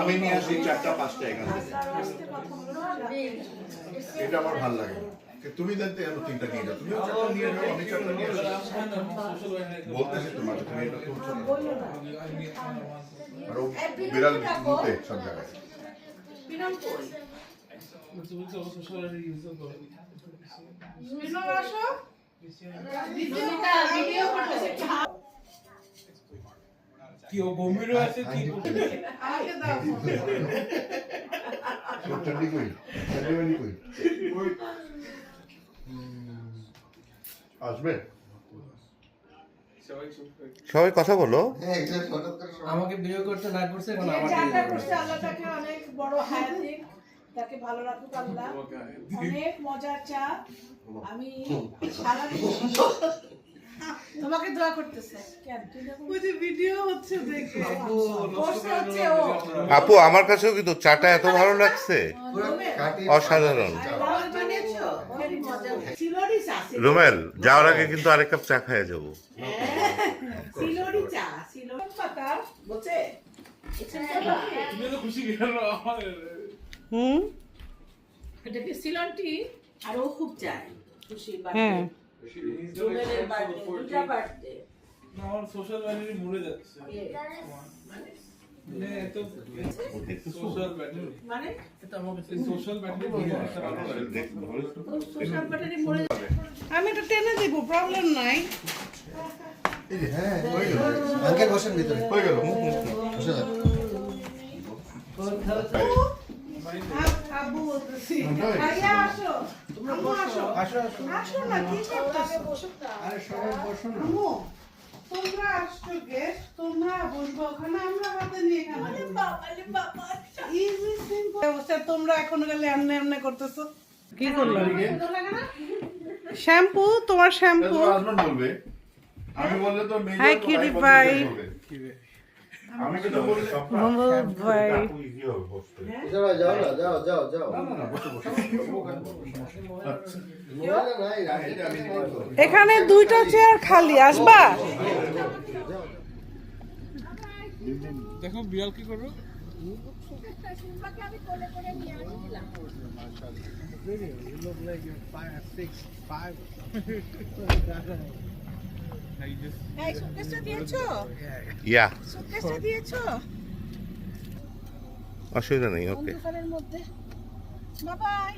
আমি নিয়ে আসি 4টা 5টা এখান থেকে। এটা আমার ভালো লাগে। তুমি জানতে আমি 3টা নিয়ে যাও, তুমিও 4টা নিয়ে যাও, আমি 4টা নিয়ে আসি। বলতেছি তোমাকে তুমি এটা তুলছো না। আর ও বিড়াল মুতে সব জায়গায়। বিড়াল কই? বিড়াল আসো। ভিডিও করতেছে। কি ও গম্ভীর আছে কি আমাকে দাও। চন্ডি কই? চন্ডি কই? আসবে? সবাই কথা বলো। আমাকে বিয়ে করতে না করছে এখন যে আমার যাটা করছে আল্লাহ তাকে অনেক বড় হায়াত দিক, তাকে ভালো রাখুক আল্লাহ। অনেক মজার চা। আমি সারা তোমাকে দোয়া করতেছে। কেন তুই ওই যে ভিডিও হচ্ছে দেখে করছে হচ্ছে ও। আপু আমার কাছেও কিন্তু চাটা এত ভালো লাগছে, অসাধারণ। বানিয়েছো অনেক মজা। সিলোরি চা। রুমেল, যাওয়ার আগে কিন্তু আরেক কাপ চা খাইয়ে যাবো। সিলোরি চা, সিলোরি পাতা বলছে। তুমি তো খুশি গেল আমার এটা কি সিলন টি? আর ও খুব চায় খুশি হ্যাঁ। রুমেলের বার্থডে, দুটা বার্থডে। আমার সোশ্যাল ব্যাটারি মরে যাচ্ছে মানে এত সোশ্যাল ব্যাটারি মানে এটা আমার কাছে সোশ্যাল ব্যাটারি মরে যাচ্ছে সোশ্যাল ব্যাটারি মরে যাবে। আমি এটা টেনে দিব, প্রবলেম নাই। এই যে হ্যাঁ, হয়ে গেল। আঙ্কেল বসেন ভিতরে। হয়ে গেল। বসে যান। আবু বলতেছি ভাইয়া আসো, আম্মু আসো, আসো আসো। আসো না কি করতেছো? বসো না। আরে সবাই বসুন না। আম্মু, তোমরা আসছো গেস্ট, তোমরা বসবো ওখানে, আমরা হাতে নিয়ে খাবো। বাবা ইজি সিম্পল অবস্থা। তোমরা এখন গেলে এমনি এমনি করতেছো। কি করলাম? সুন্দর লাগে না? শ্যাম্পু, তোমার শ্যাম্পু। তোমার হাজবেন্ড বলবে। আমি বললে তো মেয়ে Hi, তো cutie ভাই pie. বলবে। আমি কিন্তু বললে মোহাম্মদ ভাই। যাও যাও না, যাও যাও যাও। না না না, বসে বসে। মোবাইলে নাই, রাখি আমি নিব তো। এখানে 2টা চেয়ার খালি, আসবা? দেখো বিড়াল কি করবে এই সুটকেসটা দিয়েছো? ইয়া, সুটকেসটা দিয়েছো? অসুবিধা নেই, ওকে। অন্ধকারের মধ্যে। Bye bye.